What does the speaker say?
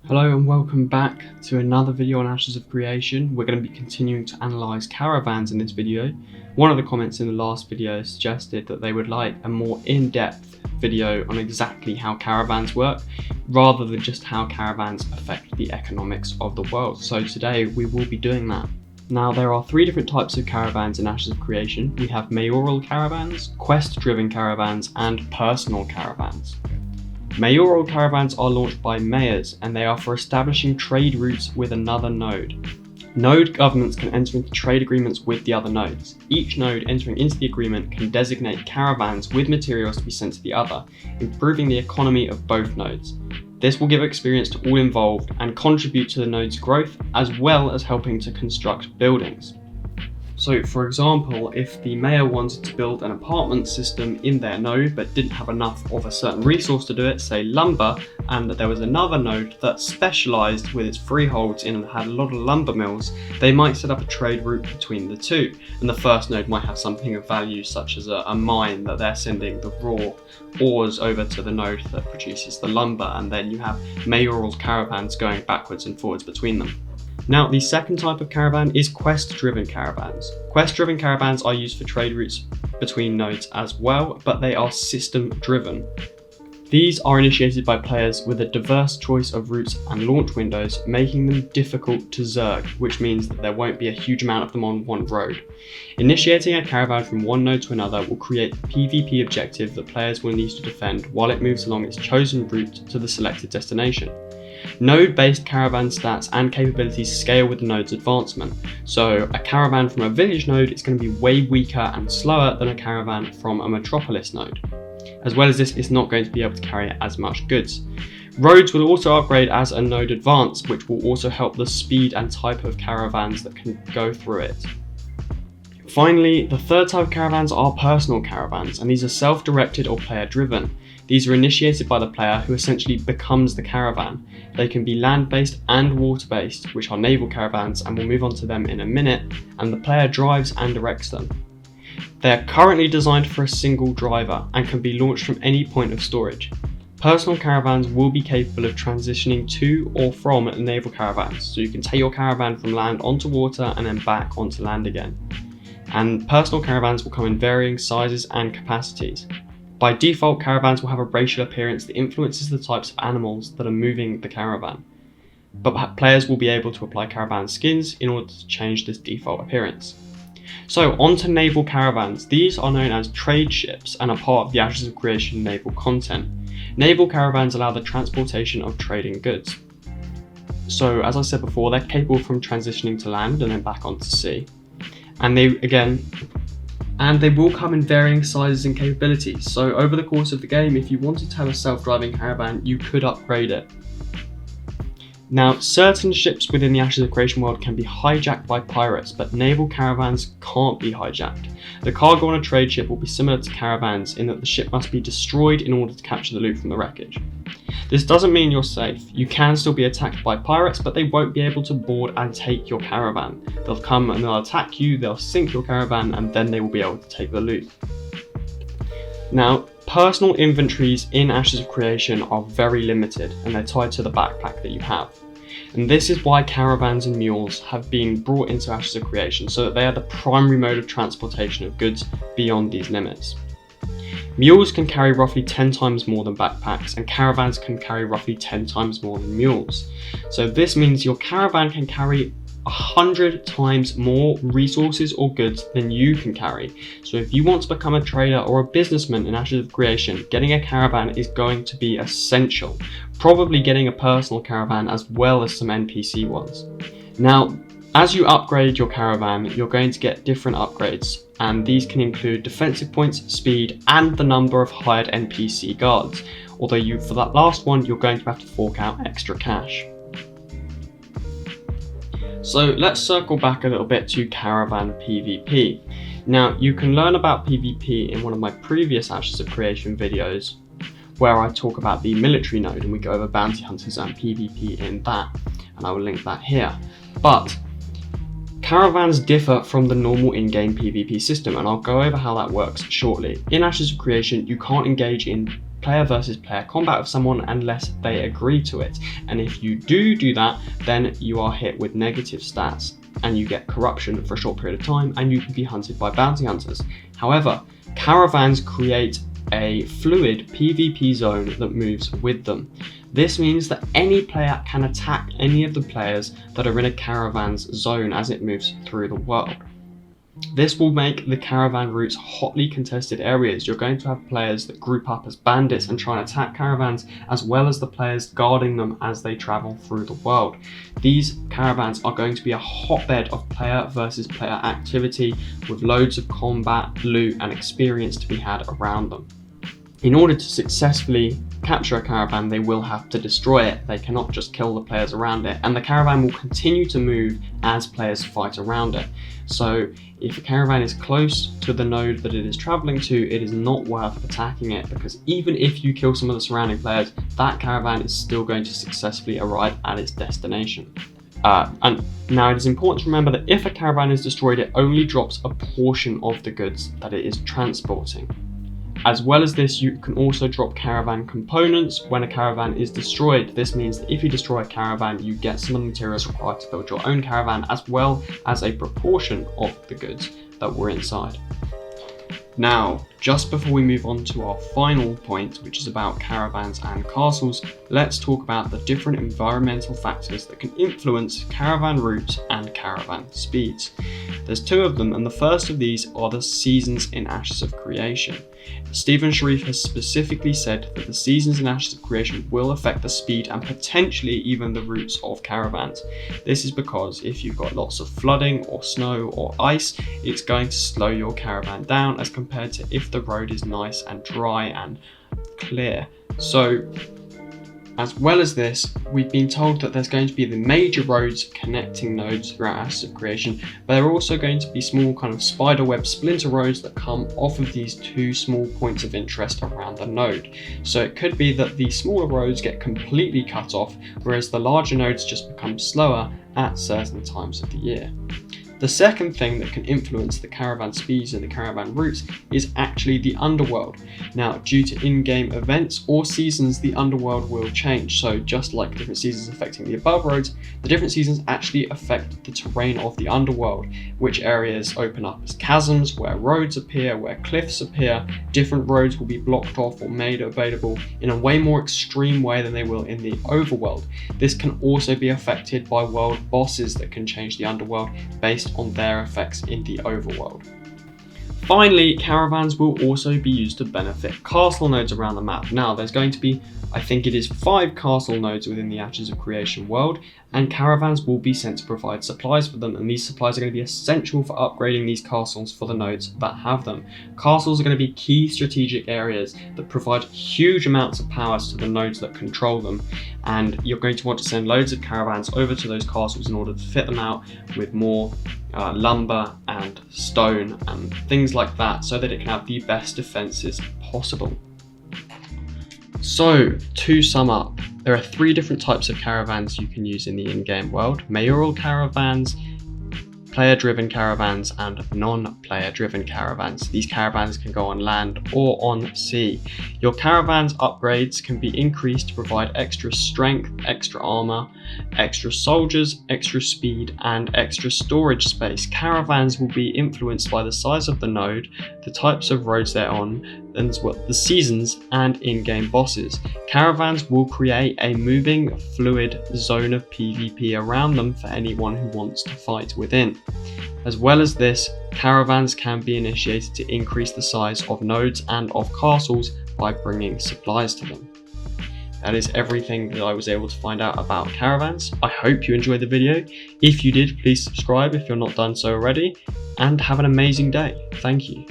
Hello and welcome back to another video on Ashes of Creation. We're going to be continuing to analyse caravans in this video. One of the comments in the last video suggested that they would like a more in-depth video on exactly how caravans work, rather than just how caravans affect the economics of the world. So today we will be doing that. Now there are three different types of caravans in Ashes of Creation. We have mayoral caravans, quest-driven caravans, and personal caravans. Mayoral caravans are launched by mayors, and they are for establishing trade routes with another node. Node governments can enter into trade agreements with the other nodes. Each node entering into the agreement can designate caravans with materials to be sent to the other, improving the economy of both nodes. This will give experience to all involved and contribute to the node's growth, as well as helping to construct buildings. So for example, if the mayor wanted to build an apartment system in their node but didn't have enough of a certain resource to do it, say lumber, and that there was another node that specialised with its freeholds in and had a lot of lumber mills, they might set up a trade route between the two. And the first node might have something of value, such as a mine that they're sending the raw ores over to the node that produces the lumber, and then you have mayoral caravans going backwards and forwards between them. Now, the second type of caravan is quest-driven caravans. Quest-driven caravans are used for trade routes between nodes as well, but they are system-driven. These are initiated by players with a diverse choice of routes and launch windows, making them difficult to zerg, which means that there won't be a huge amount of them on one road. Initiating a caravan from one node to another will create a PvP objective that players will need to defend while it moves along its chosen route to the selected destination. Node-based caravan stats and capabilities scale with the node's advancement, so a caravan from a village node is going to be way weaker and slower than a caravan from a metropolis node. As well as this, it's not going to be able to carry as much goods. Roads will also upgrade as a node advances, which will also help the speed and type of caravans that can go through it. Finally, the third type of caravans are personal caravans, and these are self-directed or player-driven. These are initiated by the player, who essentially becomes the caravan. They can be land-based and water-based, which are naval caravans, and we'll move on to them in a minute, and the player drives and directs them. They are currently designed for a single driver and can be launched from any point of storage. Personal caravans will be capable of transitioning to or from naval caravans, so you can take your caravan from land onto water and then back onto land again. And personal caravans will come in varying sizes and capacities. By default, caravans will have a racial appearance that influences the types of animals that are moving the caravan, but players will be able to apply caravan skins in order to change this default appearance. So on to naval caravans. These are known as trade ships and are part of the Ashes of Creation naval content. Naval caravans allow the transportation of trading goods. So as I said before, they're capable from transitioning to land and then back onto sea. And they will come in varying sizes and capabilities. So over the course of the game, if you wanted to have a self-driving caravan, you could upgrade it. Now, certain ships within the Ashes of Creation world can be hijacked by pirates, but naval caravans can't be hijacked. The cargo on a trade ship will be similar to caravans in that the ship must be destroyed in order to capture the loot from the wreckage. This doesn't mean you're safe. You can still be attacked by pirates, but they won't be able to board and take your caravan. They'll come and they'll attack you, they'll sink your caravan, and then they will be able to take the loot. Now, personal inventories in Ashes of Creation are very limited, and they're tied to the backpack that you have. And this is why caravans and mules have been brought into Ashes of Creation, so that they are the primary mode of transportation of goods beyond these limits. Mules can carry roughly 10 times more than backpacks, and caravans can carry roughly 10 times more than mules. So this means your caravan can carry 100 times more resources or goods than you can carry. So if you want to become a trader or a businessman in Ashes of Creation, getting a caravan is going to be essential. Probably getting a personal caravan as well as some NPC ones. Now, as you upgrade your caravan, you're going to get different upgrades, and these can include defensive points, speed, and the number of hired NPC guards. Although for that last one, you're going to have to fork out extra cash. So let's circle back a little bit to Caravan Pvp. Now, you can learn about PvP in one of my previous Ashes of Creation videos, where I talk about the military node and we go over bounty hunters and PvP in that, and I will link that here. But caravans differ from the normal in-game PvP system, and I'll go over how that works shortly. In Ashes of Creation, you can't engage in player versus player combat with someone unless they agree to it. And if you do that, then you are hit with negative stats and you get corruption for a short period of time and you can be hunted by bounty hunters. However, caravans create a fluid PvP zone that moves with them. This means that any player can attack any of the players that are in a caravan's zone as it moves through the world. This will make the caravan routes hotly contested areas. You're going to have players that group up as bandits and try and attack caravans, as well as the players guarding them as they travel through the world. These caravans are going to be a hotbed of player versus player activity, with loads of combat, loot and experience to be had around them. In order to successfully capture a caravan, they will have to destroy it. They cannot just kill the players around it, and the caravan will continue to move as players fight around it. So if a caravan is close to the node that it is traveling to, it is not worth attacking it, because even if you kill some of the surrounding players, that caravan is still going to successfully arrive at its destination. And now it is important to remember that if a caravan is destroyed, it only drops a portion of the goods that it is transporting. As well as this, you can also drop caravan components when a caravan is destroyed. This means that if you destroy a caravan, you get some of the materials required to build your own caravan, as well as a proportion of the goods that were inside. Now, just before we move on to our final point, which is about caravans and castles, let's talk about the different environmental factors that can influence caravan routes and caravan speeds. There's two of them, and the first of these are the seasons in Ashes of Creation. Stephen Sharif has specifically said that the seasons in Ashes of Creation will affect the speed and potentially even the routes of caravans. This is because if you've got lots of flooding or snow or ice, it's going to slow your caravan down as compared to if the road is nice and dry and clear. So, as well as this, we've been told that there's going to be the major roads connecting nodes throughout Ashes of Creation, but there are also going to be small kind of spiderweb splinter roads that come off of these two small points of interest around the node. So it could be that the smaller roads get completely cut off, whereas the larger nodes just become slower at certain times of the year. The second thing that can influence the caravan speeds and the caravan routes is actually the Underworld. Now, due to in-game events or seasons, the Underworld will change. So just like different seasons affecting the above roads, the different seasons actually affect the terrain of the Underworld, which areas open up as chasms, where roads appear, where cliffs appear. Different roads will be blocked off or made available in a way more extreme way than they will in the overworld. This can also be affected by world bosses that can change the Underworld based on their effects in the overworld. Finally, caravans will also be used to benefit castle nodes around the map. Now, there's going to be, I think it is 5 castle nodes within the Ashes of Creation world, and caravans will be sent to provide supplies for them, and these supplies are going to be essential for upgrading these castles for the nodes that have them. Castles are going to be key strategic areas that provide huge amounts of powers to the nodes that control them, and you're going to want to send loads of caravans over to those castles in order to fit them out with more lumber and stone and things like that, so that it can have the best defenses possible. So, to sum up, there are 3 different types of caravans you can use in the in-game world: mayoral caravans, player-driven caravans, and non-player-driven caravans. These caravans can go on land or on sea. Your caravan's upgrades can be increased to provide extra strength, extra armor, extra soldiers, extra speed, and extra storage space. Caravans will be influenced by the size of the node, the types of roads they're on, and the seasons and in-game bosses. Caravans will create a moving, fluid zone of PvP around them for anyone who wants to fight within. As well as this, caravans can be initiated to increase the size of nodes and of castles by bringing supplies to them. That is everything that I was able to find out about caravans. I hope you enjoyed the video. If you did, please subscribe if you're not done so already, and have an amazing day. Thank you.